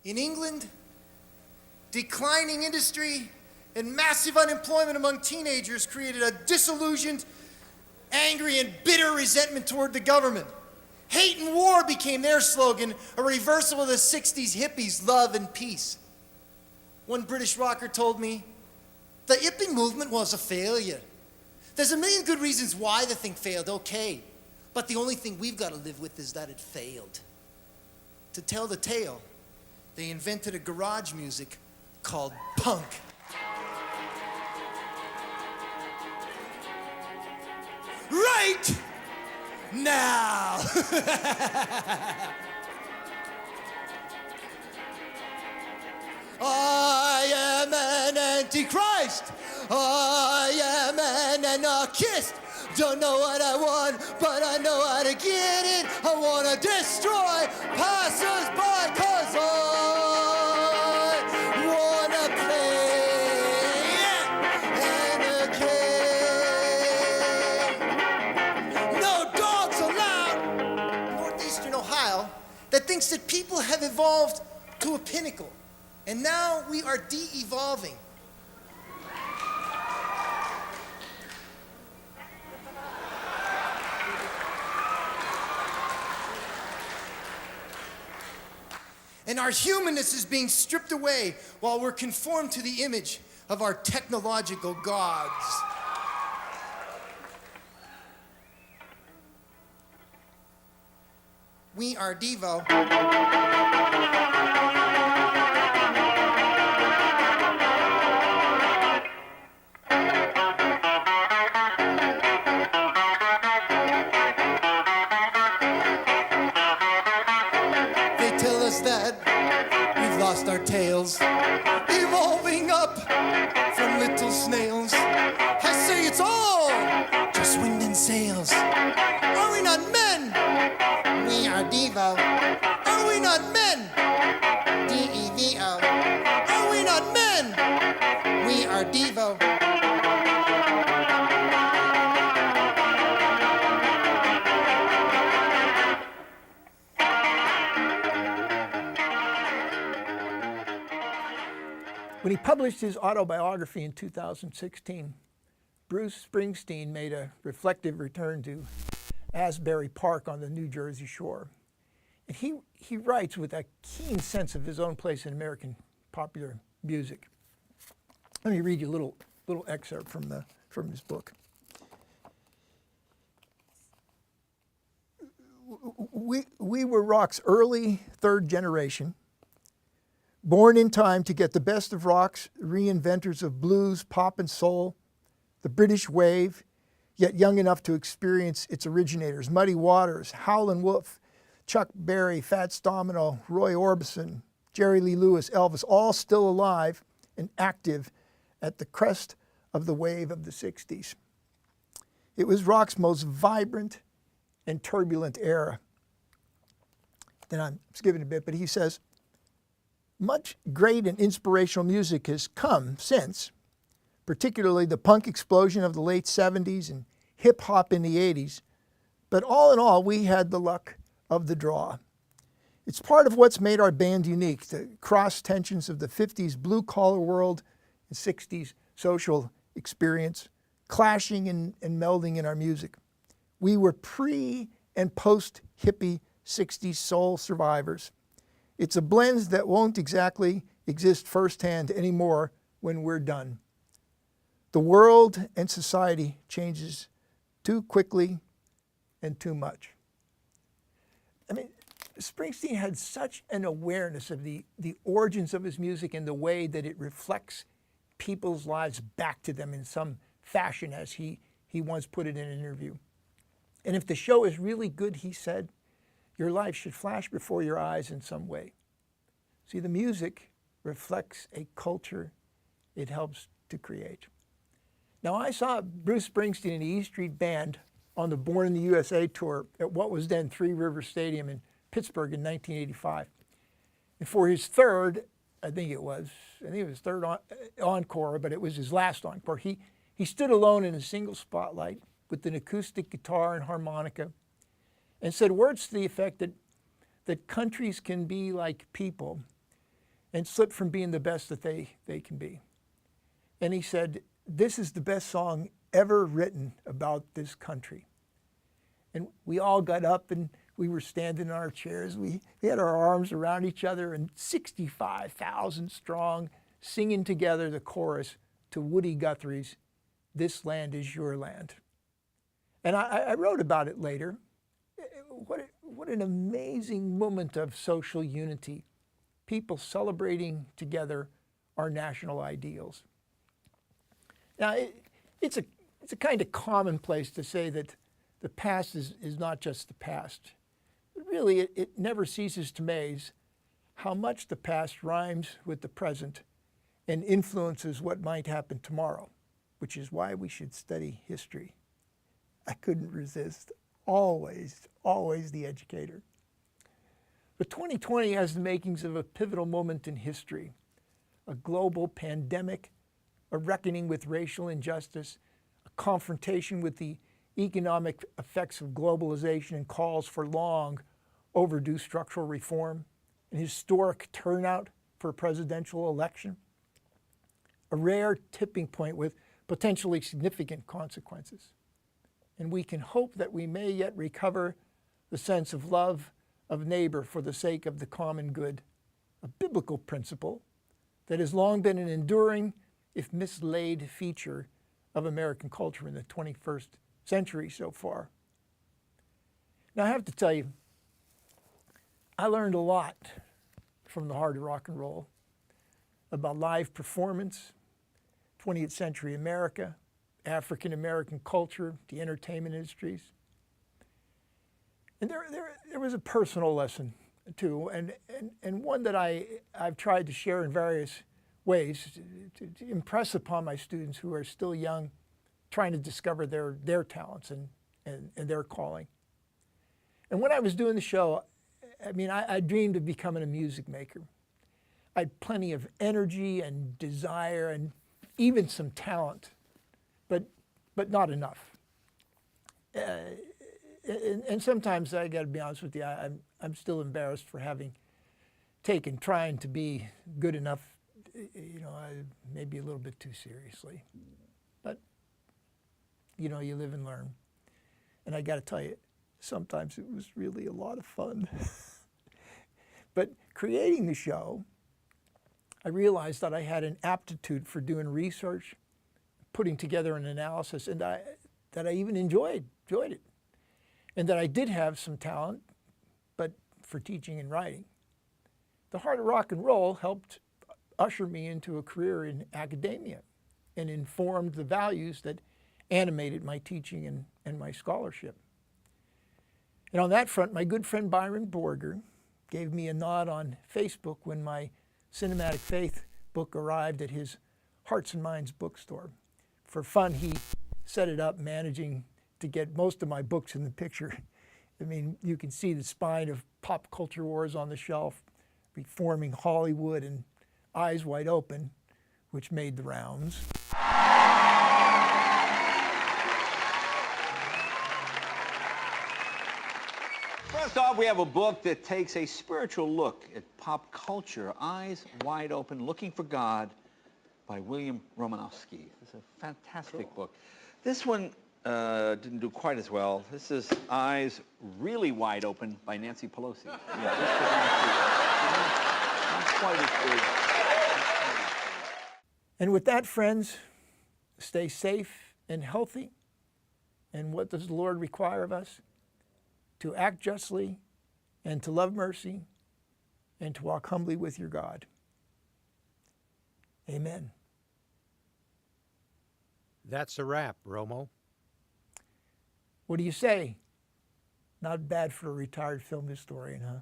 In England, declining industry and massive unemployment among teenagers created a disillusioned, angry, and bitter resentment toward the government. Hate and war became their slogan, a reversal of the 60s hippies, love and peace. One British rocker told me, the hippie movement was a failure. There's a million good reasons why the thing failed, okay. But the only thing we've got to live with is that it failed. To tell the tale, they invented a garage music called punk. Right now. I am an antichrist. I am an anarchist. Don't know what I want, but I know how to get it. I want to destroy passers-by, 'cause I want to play anarchy. No dogs allowed. Northeastern Ohio that thinks that people have evolved to a pinnacle, and now we are de-evolving. And our humanness is being stripped away while we're conformed to the image of our technological gods. We are Devo. They tell us that we've lost our tails, evolving up from little snails. I say it's all just wind and sails. Are we not men? We are Devo. Are we not men? D-E-V-O. Are we not men? We are Devo. When he published his autobiography in 2016, Bruce Springsteen made a reflective return to Asbury Park on the New Jersey shore. And he writes with a keen sense of his own place in American popular music. Let me read you a little excerpt from his book. We were rock's early third generation, born in time to get the best of rock's reinventors of blues, pop, and soul, the British wave, yet young enough to experience its originators, Muddy Waters, Howlin' Wolf, Chuck Berry, Fats Domino, Roy Orbison, Jerry Lee Lewis, Elvis, all still alive and active at the crest of the wave of the 60s. It was rock's most vibrant and turbulent era. Then I'm skipping a bit, but he says, much great and inspirational music has come since, particularly the punk explosion of the late 70s and hip-hop in the 80s. But all in all, we had the luck of the draw. It's part of what's made our band unique, the cross tensions of the 50s blue-collar world and 60s social experience, clashing and melding in our music. We were pre- and post-hippie 60s soul survivors. It's a blend that won't exactly exist firsthand anymore when we're done. The world and society changes too quickly and too much. I mean, Springsteen had such an awareness of the origins of his music and the way that it reflects people's lives back to them in some fashion, as he once put it in an interview. And if the show is really good, he said, your life should flash before your eyes in some way. See, the music reflects a culture it helps to create. Now, I saw Bruce Springsteen and the E Street Band on the Born in the USA tour at what was then Three Rivers Stadium in Pittsburgh in 1985. And for his third, I think it was his third encore, but it was his last encore. He stood alone in a single spotlight with an acoustic guitar and harmonica and said words to the effect that countries can be like people and slip from being the best that they can be. And he said, "This is the best song ever written about this country." And we all got up and we were standing in our chairs. We had our arms around each other and 65,000 strong, singing together the chorus to Woody Guthrie's "This Land Is Your Land." And I wrote about it later. What an amazing moment of social unity. People celebrating together our national ideals. Now, it's a kind of commonplace to say that the past is not just the past. But really, it never ceases to amaze how much the past rhymes with the present and influences what might happen tomorrow, which is why we should study history. I couldn't resist. Always, always the educator. But 2020 has the makings of a pivotal moment in history, a global pandemic, a reckoning with racial injustice, a confrontation with the economic effects of globalization and calls for long overdue structural reform, an historic turnout for a presidential election, a rare tipping point with potentially significant consequences. And we can hope that we may yet recover the sense of love of neighbor for the sake of the common good, a biblical principle that has long been an enduring, if mislaid, feature of American culture in the 21st century so far. Now, I have to tell you, I learned a lot from the Heart of Rock and Roll about live performance, 20th century America, African American culture, the entertainment industries. And there was a personal lesson too, and one that I've tried to share in various ways to impress upon my students who are still young, trying to discover their talents and their calling. And when I was doing the show, I mean, I dreamed of becoming a music maker. I had plenty of energy and desire and even some talent, but not enough. And sometimes I got to be honest with you, I'm still embarrassed for having trying to be good enough, maybe a little bit too seriously. But, you live and learn. And I got to tell you, sometimes it was really a lot of fun. But creating the show, I realized that I had an aptitude for doing research, putting together an analysis, and that I even enjoyed it. And that I did have some talent, but for teaching and writing. The Heart of Rock and Roll helped usher me into a career in academia and informed the values that animated my teaching and my scholarship. And on that front, my good friend Byron Borger gave me a nod on Facebook when my Cinematic Faith book arrived at his Hearts and Minds bookstore. For fun, he set it up, managing to get most of my books in the picture. I mean, you can see the spine of Pop Culture Wars on the shelf, Reforming Hollywood, and Eyes Wide Open, which made the rounds. First off, we have a book that takes a spiritual look at pop culture, Eyes Wide Open, Looking for God, by William Romanowski. It's a fantastic book. This one didn't do quite as well. This is Eyes Really Wide Open by Nancy Pelosi. Yeah, this not quite as good. And with that, friends, stay safe and healthy. And what does the Lord require of us? To act justly and to love mercy and to walk humbly with your God. Amen. That's a wrap, Romo. What do you say? Not bad for a retired film historian, huh?